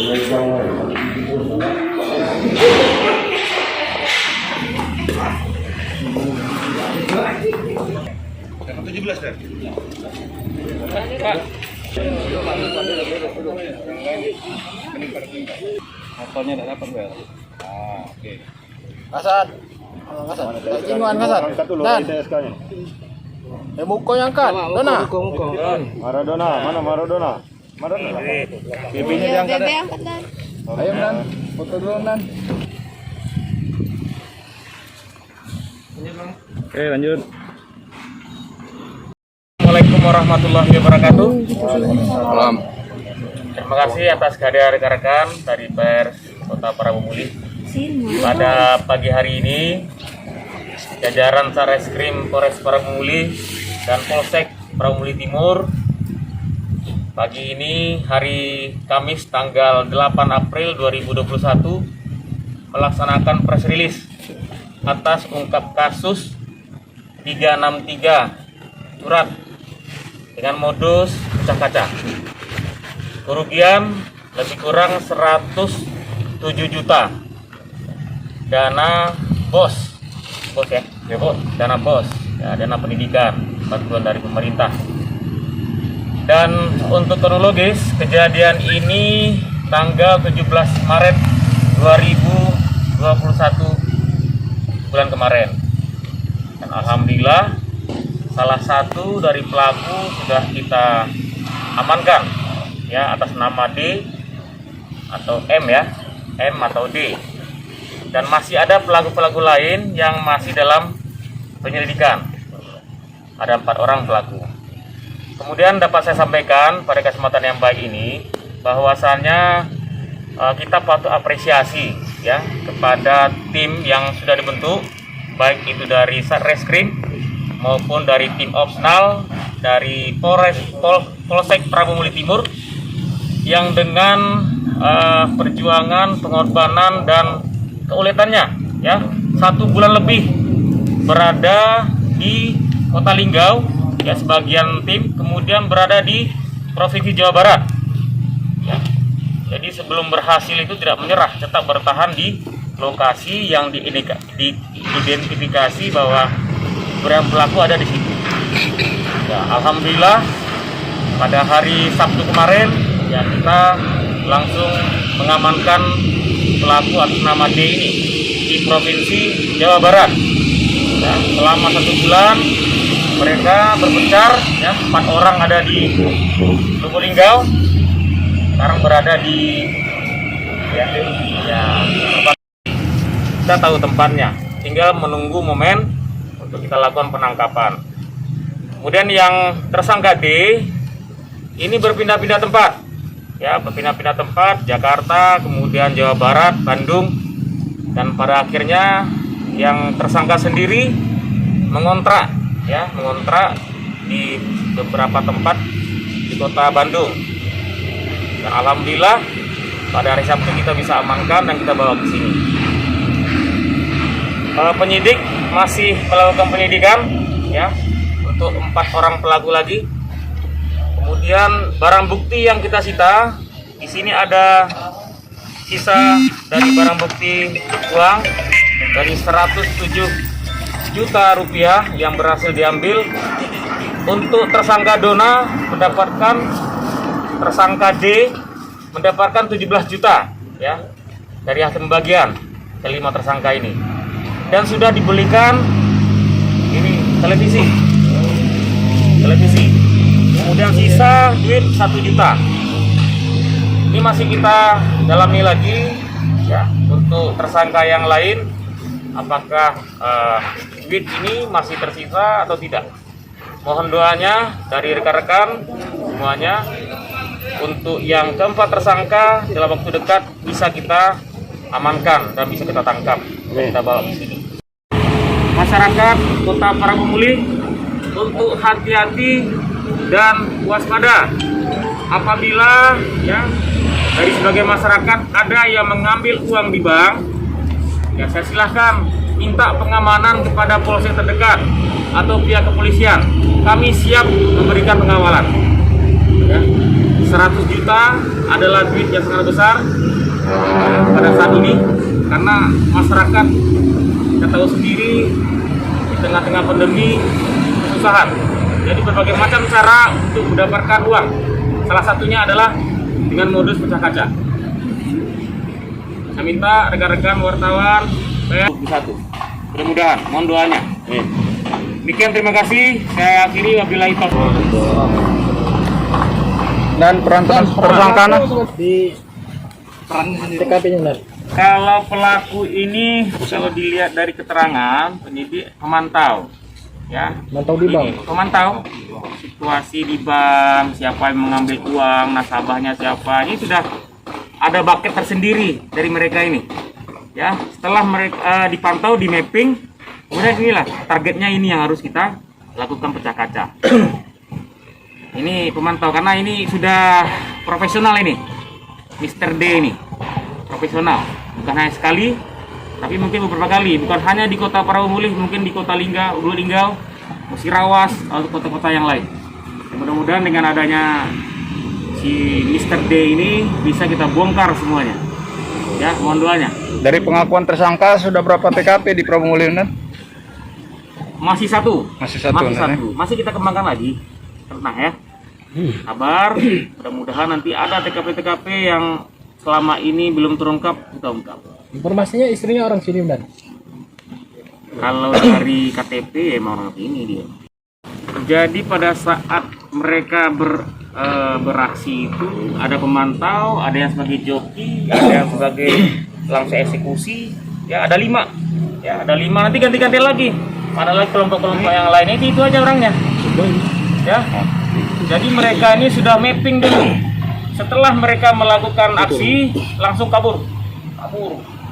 Yang 17 kan? Motornya tidak dapat bel. Ah, oke. Kasat. Kasat. Cinguan kasat. Dan. Muko yang angkat. Dona. Maradona, mana Maradona? Maradona. BB-nya diangkat. Dan. Ayo Dan. Foto dulu Dan. Oke, lanjut. Assalamualaikum warahmatullahi wabarakatuh. Salam. Terima kasih atas kehadiran rekan-rekan dari pers Kota Prabu-Muli. Pada pagi hari ini, jajaran Satreskrim Polres Prabu-Muli dan Polsek Prabu-Muli Timur pagi ini hari Kamis tanggal 8 April 2021 melaksanakan press release atas ungkap kasus 363 surat dengan modus pecah kaca. Kerugian lebih kurang 107 juta. Dana bos ya, dana bos, ya, dana pendidikan, bantuan dari pemerintah. Dan untuk kronologis, kejadian ini tanggal 17 Maret 2021 bulan kemarin. Dan alhamdulillah salah satu dari pelaku sudah kita amankan ya atas nama D atau M ya, M atau D. Dan masih ada pelaku-pelaku lain yang masih dalam penyelidikan. Ada 4 orang pelaku. Kemudian dapat saya sampaikan pada kesempatan yang baik ini bahwasannya kita patut apresiasi ya kepada tim yang sudah dibentuk, baik itu dari Satreskrim maupun dari tim Opsnal dari Polsek Prabu-Muli Timur yang dengan perjuangan, pengorbanan dan keuletannya ya 1 bulan lebih berada di Kota Linggau ya, sebagian tim kemudian berada di Provinsi Jawa Barat ya. Jadi sebelum berhasil itu tidak menyerah, tetap bertahan di lokasi yang diidentifikasi bahwa beberapa pelaku ada di situ. Ya, alhamdulillah pada hari Sabtu kemarin ya kita langsung mengamankan pelaku atas nama D ini di Provinsi Jawa Barat. Ya, selama 1 bulan mereka berpencar, ya 4 orang ada di Lubuk Linggau, sekarang berada di kita tahu tempatnya, tinggal menunggu momen untuk kita lakukan penangkapan. Kemudian yang tersangka D ini berpindah-pindah tempat. Ya, berpindah-pindah tempat, Jakarta, kemudian Jawa Barat, Bandung, dan pada akhirnya yang tersangka sendiri mengontrak di beberapa tempat di Kota Bandung. Dan alhamdulillah pada hari Sabtu kita bisa amankan dan kita bawa ke sini. Penyidik masih melakukan penyidikan ya untuk 4 orang pelaku lagi. Kemudian barang bukti yang kita sita di sini ada sisa dari barang bukti uang dari 107 juta rupiah yang berhasil diambil. Untuk tersangka Dona mendapatkan, tersangka D mendapatkan 17 juta ya dari hasil pembagian kelima tersangka ini. Dan sudah dibelikan ini televisi. Kemudian sisa duit 1 juta. Ini masih kita dalami lagi ya untuk tersangka yang lain, apakah duit ini masih tersisa atau tidak. Mohon doanya dari rekan-rekan semuanya untuk yang keempat tersangka dalam waktu dekat bisa kita amankan dan bisa kita tangkap dan kita bawa ke sini. Masyarakat Kota Prabu-Muli untuk hati-hati dan waspada apabila ya dari sebagai masyarakat ada yang mengambil uang di bank, ya saya silahkan minta pengamanan kepada polsek terdekat atau pihak kepolisian. Kami siap memberikan pengawalan. Ya. 100 juta adalah duit yang sangat besar pada saat ini, karena masyarakat kita tahu sendiri di tengah-tengah pandemi kesusahan. Jadi berbagai macam cara untuk mendapatkan uang. Salah satunya adalah dengan modus pecah kaca. Saya minta rekan-rekan wartawan satu. Mudah-mudahan, mohon doanya. Demikian, terima kasih. Saya akhiri, wabillahi taufiq. Dan peran tersangka Di TKP-nya benar. Kalau pelaku ini, kalau dilihat dari keterangan penyidik, pemantau, ya. Mantau di bank. Pemantau situasi di bank, siapa yang mengambil uang, nasabahnya siapa. Ini sudah ada bucket tersendiri dari mereka ini. Ya, setelah mereka dipantau, di mapping, kemudian inilah targetnya ini yang harus kita lakukan pecah kaca. Ini pemantau, karena ini sudah profesional ini, Mr. D ini profesional, bukan hanya sekali, tapi mungkin beberapa kali, bukan hanya di kota Parawamulih, mungkin di kota Ulu Linggau, Musirawas, atau kota-kota yang lain. Mudah-mudahan dengan adanya si Mr. D ini bisa kita bongkar semuanya. Ya, mohon doanya. dari pengakuan tersangka sudah berapa TKP di Parawamulih? Masih satu. Masih satu. Masih kita kembangkan lagi. Tenang ya. Sabar. Mudah-mudahan nanti ada TKP-TKP yang selama ini belum terungkap, kita ungkap. Informasinya istrinya orang sini benar. Kalau dari KTP emang orang ini dia. Jadi pada saat mereka beraksi itu ada pemantau, ada yang sebagai joki, ada yang sebagai langsung eksekusi, ya ada 5. Ya, ada 5, nanti ganti-ganti lagi. Mana lagi kelompok-kelompok yang lain, itu aja orangnya. Ya. Jadi mereka ini sudah mapping dulu. Setelah mereka melakukan aksi, langsung kabur,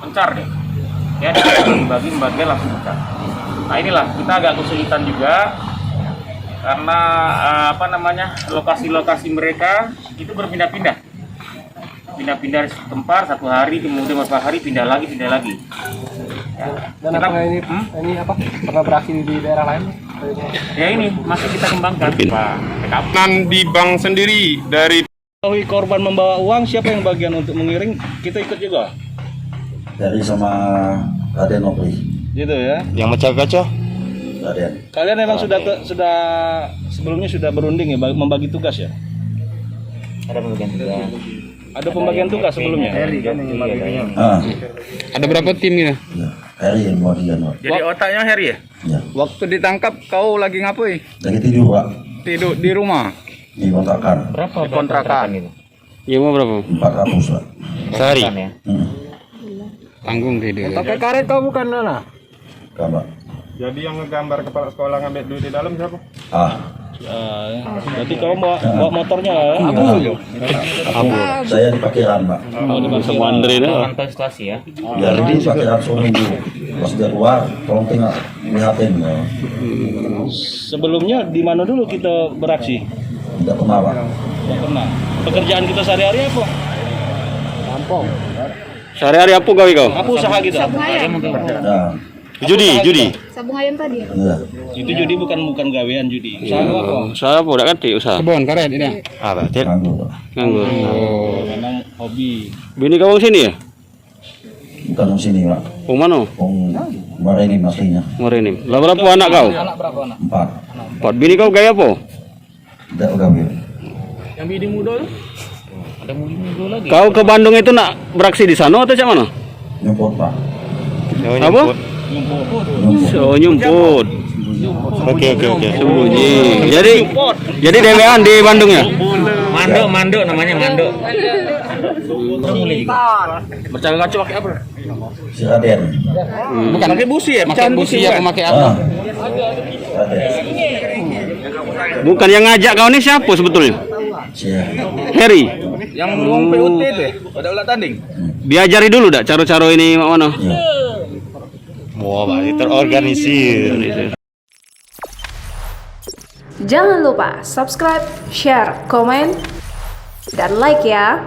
mencar deh. Ya, dibagi langsung mencar. Nah inilah kita agak kesulitan juga karena lokasi-lokasi mereka itu berpindah-pindah di tempat, satu hari kemudian beberapa hari pindah lagi. Ya. Dan apa ini apa? Pernah beraksi di daerah lain? Ya ini masih kita kembangkan. Nan di bank sendiri dari Korban membawa uang, siapa yang bagian untuk mengiring? Kita ikut juga. Dari sama Raden Opri. Gitu ya. yang mecah kaca. Raden. Kalian memang sudah sebelumnya sudah berunding ya membagi tugas ya? Ada pembagian tugas. Ada pembagian tugas sebelumnya. Ah, Ada berapa tim ini? ya. Heri yang mau dia no. Jadi otaknya Heri ya? Ya. Waktu ditangkap kau lagi ngapain? Lagi tidur Pak Tidur di rumah. di kontrakan Berapa kontrakan itu? Iya mau berapa? 400 Pak. Sehari. Ya? Tanggung tidur. Pakai karet kau bukan Nana? Kamu. Jadi yang ngegambar kepala sekolah ngambil duit di dalam siapa? Berarti kau bawa motornya ya? Saya di parkiran Pak. Semua Andre Pantau situasi ya. Ya di parkiran seminggu. Pas dia keluar, tolong tengok lihatin. Ya. Sebelumnya di mana dulu kita beraksi? Tidak pernah Pak. Tidak pernah. Pekerjaan kita sehari-hari apa? Kampung. Sehari-hari apa kau? Apa usaha kita? Sabung ayam. Nah, Judi. Sabung ayam tadi. iya. Itu judi bukan gawean judi. Usaha apa? Saya apa? Udah kan usaha. Kebun karet ini. Ah, berarti Nganggur Pak. nganggur. Memang hobi. Bini kau sini ya? Bukan di sini Pak. Oh mana? Kemarin ini aslinya. Marinim. Lah berapa anak kau? Anak berapa anak? 4. 4. Bini kau gaya apa? Tidak gawe. Yang bini muda tu? Ada muda lagi. Kau ke Bandung itu nak beraksi di sana atau cak mana? Nyemput Pak. Apa? Oh, nyumput. Oke. Sembunyi. Jadi dewean di Bandung ya? Mando namanya Mando. Bercakap kaca pakai apa? Si Raden. Bukan pakai busi ya? Pakai busi apa pakai apa? Ah. Raden. Bukan yang ngajak kau ini siapa sebetulnya? Si Heri. Yang uang PUT itu ya? Pada ulat tanding? Diajari dulu dak cara-cara ini mana? ya. Wah, berarti terorganisir. Jangan lupa subscribe, share, komen, dan like ya.